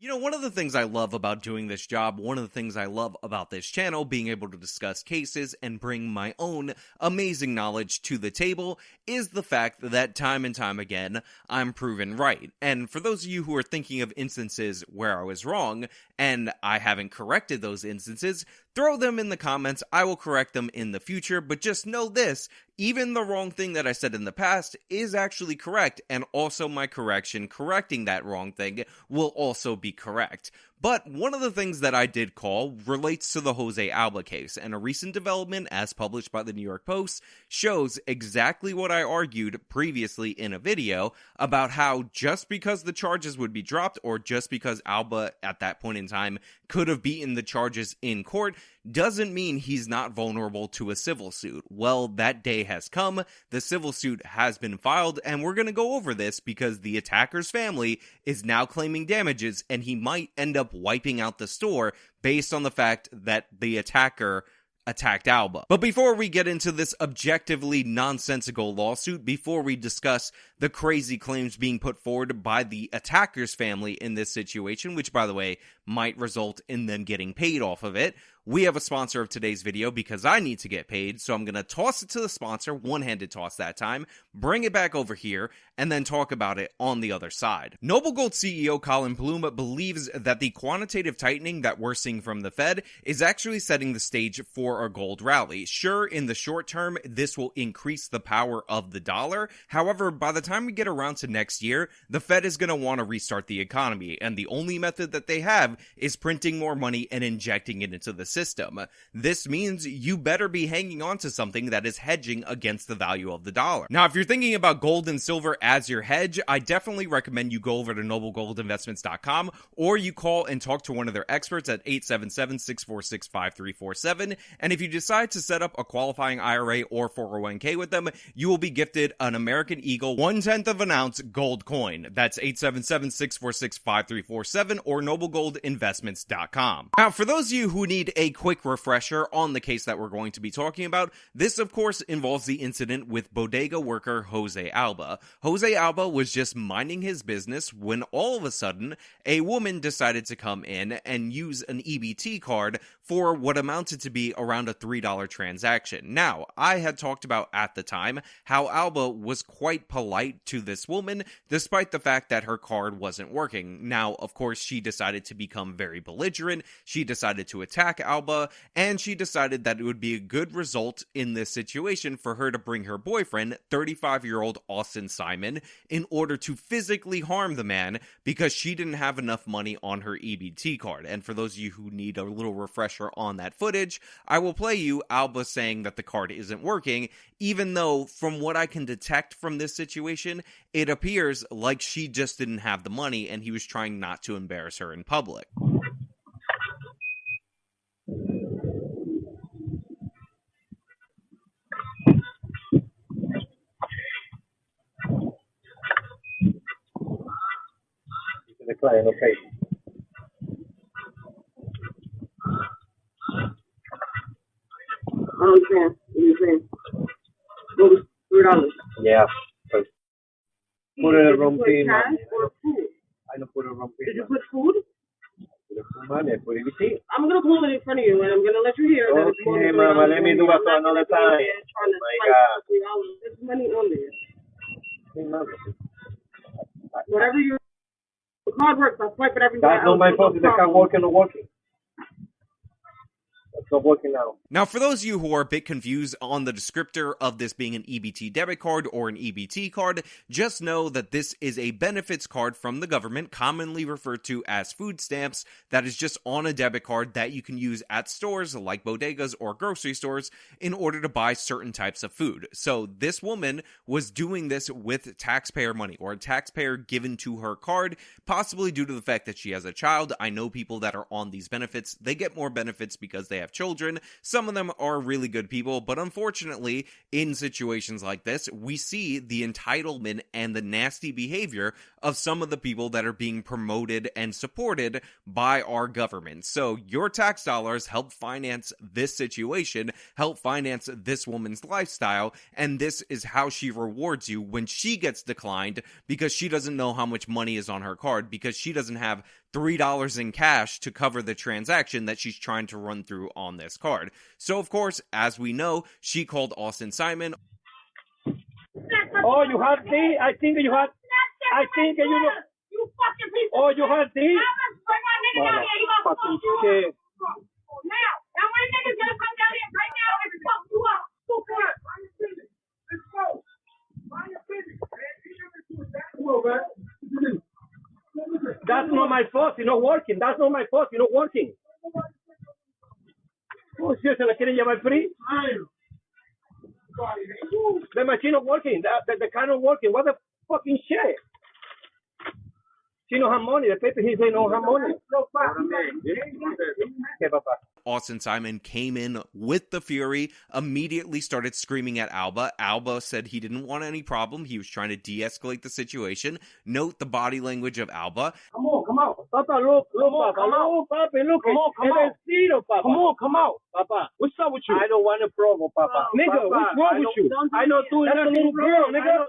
You know, one of the things I love about doing this job, one of the things I love about this channel, being able to discuss cases and bring my own amazing knowledge to the table, is the fact that time and time again, I'm proven right. And for those of you who are thinking of instances where I was wrong, and I haven't corrected those instances, throw them in the comments. I will correct them in the future, but just know this, even the wrong thing that I said in the past is actually correct, and also my correction correcting that wrong thing will also be correct. But one of the things that I did call relates to the Jose Alba case, and a recent development as published by the New York Post shows exactly what I argued previously in a video about how just because the charges would be dropped, or just because Alba at that point in time could have beaten the charges in court, doesn't mean he's not vulnerable to a civil suit. Well, that day has come, the civil suit has been filed, and we're going to go over this because the attacker's family is now claiming damages, and he might end up wiping out the store based on the fact that the attacker attacked Alba. But before we get into this objectively nonsensical lawsuit, before we discuss the crazy claims being put forward by the attacker's family in this situation, which by the way might result in them getting paid off of it, we have a sponsor of today's video because I need to get paid, so I'm going to toss it to the sponsor, one-handed toss that time, bring it back over here, and then talk about it on the other side. Noble Gold CEO Colin Bloom believes that the quantitative tightening that we're seeing from the Fed is actually setting the stage for a gold rally. Sure, in the short term, this will increase the power of the dollar. However, by the time we get around to next year, the Fed is going to want to restart the economy, and the only method that they have is printing more money and injecting it into the system. This means you better be hanging on to something that is hedging against the value of the dollar. Now, if you're thinking about gold and silver as your hedge, I definitely recommend you go over to noblegoldinvestments.com, or you call and talk to one of their experts at 877-646-5347. And if you decide to set up a qualifying IRA or 401k with them, you will be gifted an American Eagle 1/10 of an ounce gold coin. That's 877-646-5347 or noblegoldinvestments.com. Now, for those of you who need a quick refresher on the case that we're going to be talking about, this of course involves the incident with bodega worker Jose Alba. Jose Alba was just minding his business when all of a sudden a woman decided to come in and use an EBT card for what amounted to be around a $3 transaction. Now, I had talked about at the time how Alba was quite polite to this woman despite the fact that her card wasn't working. Now, of course, she decided to become very belligerent, she decided to attack Alba, and she decided that it would be a good result in this situation for her to bring her boyfriend, 35-year-old Austin Simon, in order to physically harm the man because she didn't have enough money on her EBT card. And for those of you who need a little refresher on that footage, I will play you Alba saying that the card isn't working, even though from what I can detect from this situation, it appears like she just didn't have the money and he was trying not to embarrass her in public. The client, okay. I understand what you're saying. What was $3? Yeah. Pues, put a rompí. Cash or food? I don't put a rompí. Did you put food? Money, put it. I'm gonna pull it in front of you, and I'm gonna let you hear that it's more Okay, than mama, $3. let me do it for another time. Trying to My fight God. for $3. There's money on there. Sí, mama. Whatever your card works, I'll swipe it everywhere. That's not my fault if they can't work and not working. It's not working now. Now, for those of you who are a bit confused on the descriptor of this being an EBT debit card or an EBT card, just know that this is a benefits card from the government, commonly referred to as food stamps, that is just on a debit card that you can use at stores like bodegas or grocery stores in order to buy certain types of food. So this woman was doing this with taxpayer money, or a taxpayer given to her card, possibly due to the fact that she has a child. I know people that are on these benefits, they get more benefits because they have children. Some of them are really good people, but unfortunately, in situations like this, we see the entitlement and the nasty behavior of some of the people that are being promoted and supported by our government. So your tax dollars help finance this situation, help finance this woman's lifestyle, and this is how she rewards you when she gets declined because she doesn't know how much money is on her card, because she doesn't have $3 in cash to cover the transaction that she's trying to run through on this card. So, of course, as we know, she called Austin Simon. Oh, you have tea? I think you have. I think you know. You fucking piece of Oh, you have tea? Bring my nigga down here. You gonna Fucking fuck you shit. up. Now my nigga's gonna come down here right now and fuck you up. Stupid. Mind your business. Let's go. Mind your business, man. Come on, man. That's not my fault. You're not working. That's not my fault. You're not working. Oh, shit, ¿se la quieren llevar free? The machine not working. The car not working. What the fucking shit? She don't have money. The paper he say no have money. Okay, papa. Austin Simon came in with the fury, immediately started screaming at Alba. Alba said he didn't want any problem. He was trying to de-escalate the situation. Note the body language of Alba. Come on. Papa, look, Papa. Look, Papa, look. Come on. Papa. Come on. Papa. What's up with you? I don't want a problem, Papa. Nigga, what's wrong with you? I know doing that little girl, nigga.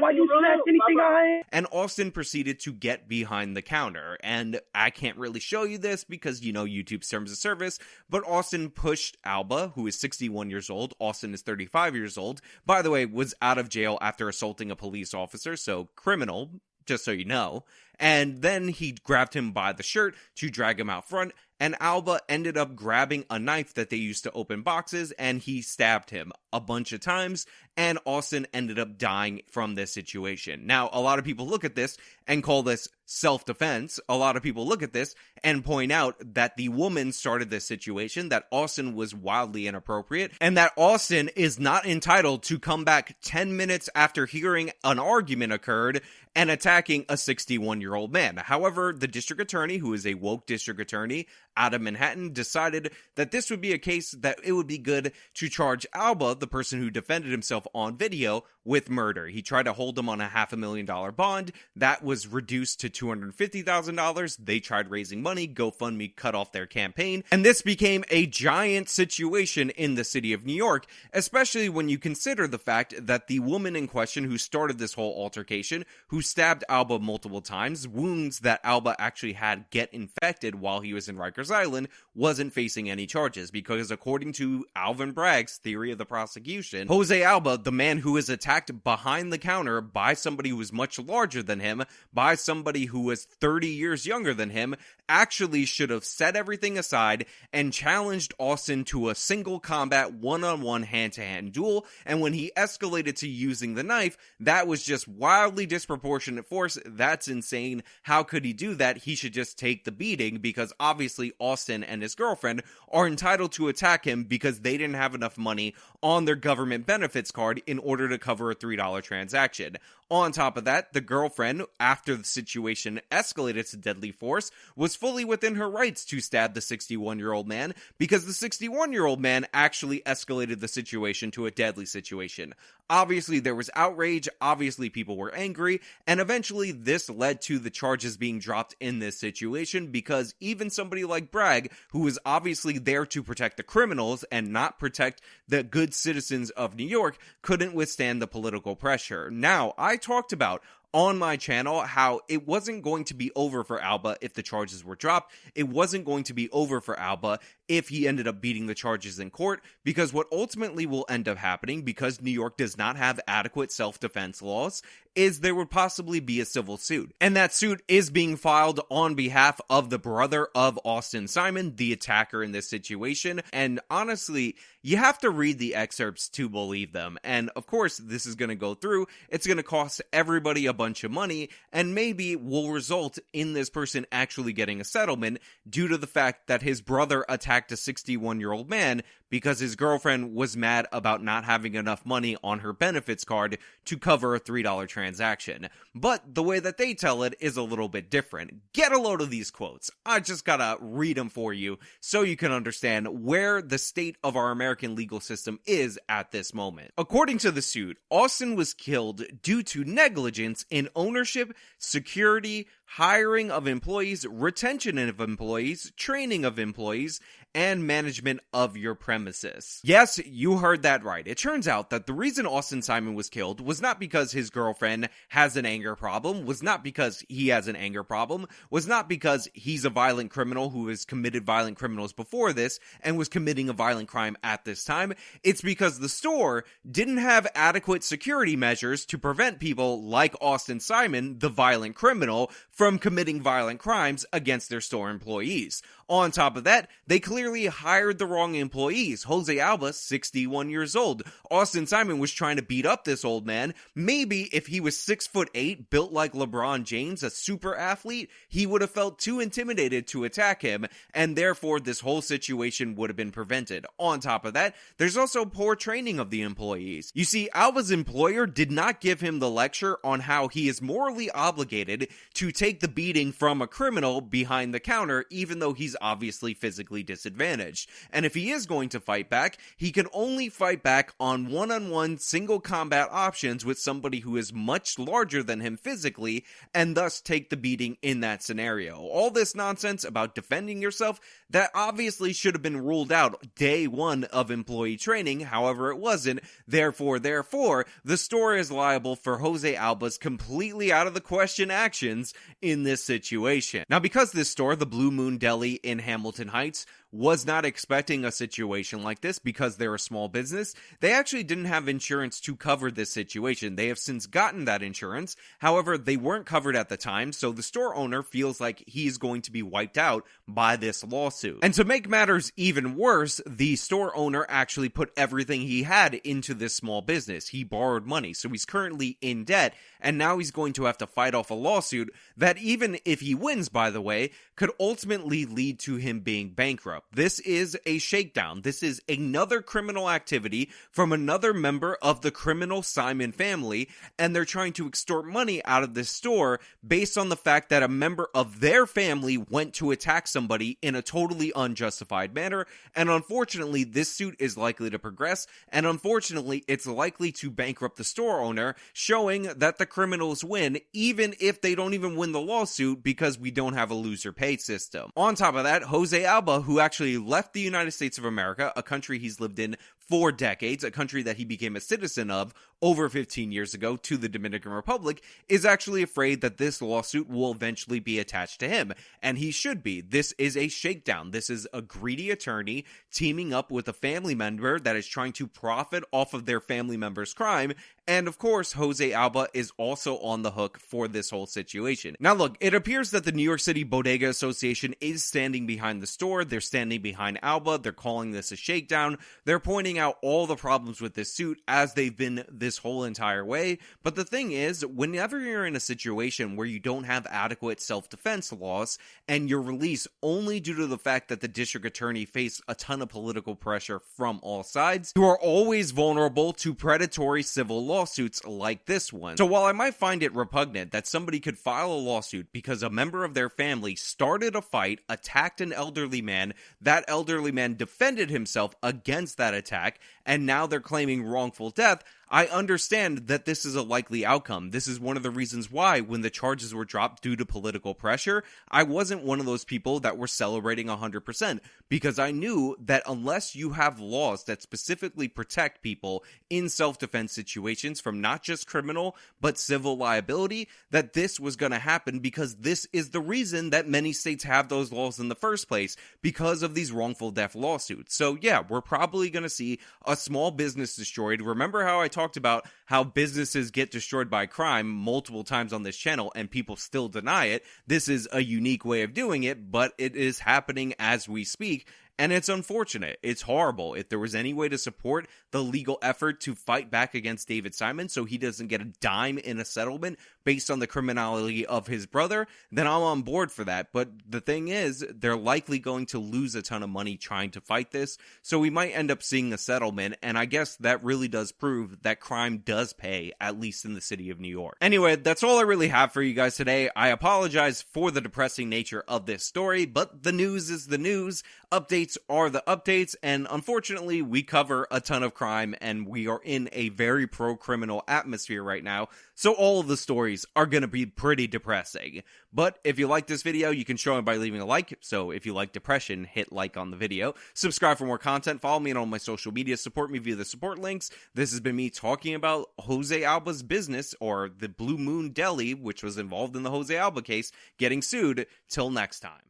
Why you snatch anything I ain't? And Austin proceeded to get behind the counter. And I can't really show you this because, you know, YouTube's terms of service, but Austin pushed Alba, who is 61 years old. Austin is 35 years old. By the way, was out of jail after assaulting a police officer, so criminal, just so you know. And then he grabbed him by the shirt to drag him out front, and Alba ended up grabbing a knife that they used to open boxes, and he stabbed him a bunch of times, and Austin ended up dying from this situation. Now, a lot of people look at this and call this self-defense. A lot of people look at this and point out that the woman started this situation, that Austin was wildly inappropriate, and that Austin is not entitled to come back 10 minutes after hearing an argument occurred and attacking a 61-year-old man. However, the district attorney, who is a woke district attorney out of Manhattan, decided that this would be a case that it would be good to charge Alba, the person who defended himself on video, with murder. He tried to hold him on a $500,000 bond. That was reduced to $250,000. They tried raising money. GoFundMe cut off their campaign. And this became a giant situation in the city of New York, especially when you consider the fact that the woman in question who started this whole altercation, who stabbed Alba multiple times, wounds that Alba actually had get infected while he was in Rikers Island, wasn't facing any charges because according to Alvin Bragg's theory of the prosecution, Jose Alba, the man who was attacked behind the counter by somebody who was much larger than him, by somebody who was 30 years younger than him, actually should have set everything aside and challenged Austin to a single combat one-on-one hand-to-hand duel, and when he escalated to using the knife, that was just wildly disproportionate force. That's insane. How could he do that? He should just take the beating because obviously Austin and his girlfriend are entitled to attack him because they didn't have enough money on their government benefits card in order to cover a $3 transaction. On top of that, the girlfriend, after the situation escalated to deadly force, was fully within her rights to stab the 61-year-old man because the 61-year-old man actually escalated the situation to a deadly situation. Obviously, there was outrage, obviously people were angry, and eventually this led to the charges being dropped in this situation because even somebody like Bragg, who was obviously there to protect the criminals and not protect the good citizens of New York, couldn't withstand the political pressure. Now, I talked about on my channel how it wasn't going to be over for Alba if the charges were dropped. It wasn't going to be over for Alba if he ended up beating the charges in court, because what ultimately will end up happening, because New York does not have adequate self-defense laws, is there would possibly be a civil suit. And that suit is being filed on behalf of the brother of Austin Simon, the attacker in this situation. And honestly, you have to read the excerpts to believe them. And of course, this is going to go through. It's going to cost everybody a bunch of money, and maybe will result in this person actually getting a settlement due to the fact that his brother attacked a 61-year-old man because his girlfriend was mad about not having enough money on her benefits card to cover a $3 transaction. But the way that they tell it is a little bit different. Get a load of these quotes. I just gotta read them for you so you can understand where the state of our American legal system is at this moment. According to the suit, Austin was killed due to negligence in ownership, security, hiring of employees, retention of employees, training of employees, and management of your premises. Yes, you heard that right. It turns out that the reason Austin Simon was killed was not because his girlfriend has an anger problem, was not because he has an anger problem, was not because he's a violent criminal who has committed violent criminals before this and was committing a violent crime at this time. It's because the store didn't have adequate security measures to prevent people like Austin Simon, the violent criminal, from committing violent crimes against their store employees. On top of that, they clearly hired the wrong employees. Jose Alba, 61 years old. Austin Simon was trying to beat up this old man. Maybe if he was 6'8", built like LeBron James, a super athlete, he would have felt too intimidated to attack him, and therefore this whole situation would have been prevented. On top of that, there's also poor training of the employees. You see, Alba's employer did not give him the lecture on how he is morally obligated to take the beating from a criminal behind the counter, even though he's obviously physically disadvantaged. And if he is going to fight back, he can only fight back on one-on-one single combat options with somebody who is much larger than him physically, and thus take the beating in that scenario. All this nonsense about defending yourself, that obviously should have been ruled out day one of employee training, however it wasn't. Therefore, the store is liable for Jose Alba's completely out of the question actions in this situation. Now, because this store, the Blue Moon Deli in Hamilton Heights, was not expecting a situation like this because they're a small business, they actually didn't have insurance to cover this situation. They have since gotten that insurance. However, they weren't covered at the time, so the store owner feels like he's going to be wiped out by this lawsuit. And to make matters even worse, the store owner actually put everything he had into this small business. He borrowed money, so he's currently in debt, and now he's going to have to fight off a lawsuit that, even if he wins, by the way, could ultimately lead to him being bankrupt. This is a shakedown. This is another criminal activity from another member of the criminal Simon family, and they're trying to extort money out of this store based on the fact that a member of their family went to attack somebody in a totally unjustified manner. And unfortunately, this suit is likely to progress, and unfortunately, it's likely to bankrupt the store owner, showing that the criminals win, even if they don't even win the lawsuit, because we don't have a loser pay system. On top of that, Jose Alba, who actually left the United States of America, a country he's lived in for decades, a country that he became a citizen of over 15 years ago, to the Dominican Republic, is actually afraid that this lawsuit will eventually be attached to him. And he should be. This is a shakedown. This is a greedy attorney teaming up with a family member that is trying to profit off of their family member's crime. And of course, Jose Alba is also on the hook for this whole situation. Now look, it appears that the New York City Bodega Association is standing behind the store. They're standing behind Alba. They're calling this a shakedown. They're pointing out all the problems with this suit, as they've been this whole entire way. But the thing is, whenever you're in a situation where you don't have adequate self-defense laws, and you're released only due to the fact that the district attorney faced a ton of political pressure from all sides, you are always vulnerable to predatory civil lawsuits like this one. So while I might find it repugnant that somebody could file a lawsuit because a member of their family started a fight, attacked an elderly man, that elderly man defended himself against that attack, and now they're claiming wrongful death, I understand that this is a likely outcome. This is one of the reasons why, when the charges were dropped due to political pressure, I wasn't one of those people that were celebrating 100%, because I knew that unless you have laws that specifically protect people in self-defense situations from not just criminal, but civil liability, that this was going to happen, because this is the reason that many states have those laws in the first place, because of these wrongful death lawsuits. So yeah, we're probably going to see a small business destroyed. Remember how I talked about how businesses get destroyed by crime multiple times on this channel and people still deny it? This is a unique way of doing it, but it is happening as we speak. And it's unfortunate. It's horrible. If there was any way to support the legal effort to fight back against David Simon so he doesn't get a dime in a settlement based on the criminality of his brother, then I'm on board for that. But the thing is, they're likely going to lose a ton of money trying to fight this, so we might end up seeing a settlement, and I guess that really does prove that crime does pay, at least in the city of New York. Anyway, that's all I really have for you guys today. I apologize for the depressing nature of this story, but the news is the news. Updates updates are the updates, and unfortunately, we cover a ton of crime, and we are in a very pro-criminal atmosphere right now, so all of the stories are going to be pretty depressing. But if you like this video, you can show it by leaving a like, so if you like depression, hit like on the video. Subscribe for more content, follow me on all my social media, support me via the support links. This has been me talking about Jose Alba's business, or the Blue Moon Deli, which was involved in the Jose Alba case, getting sued. Till next time.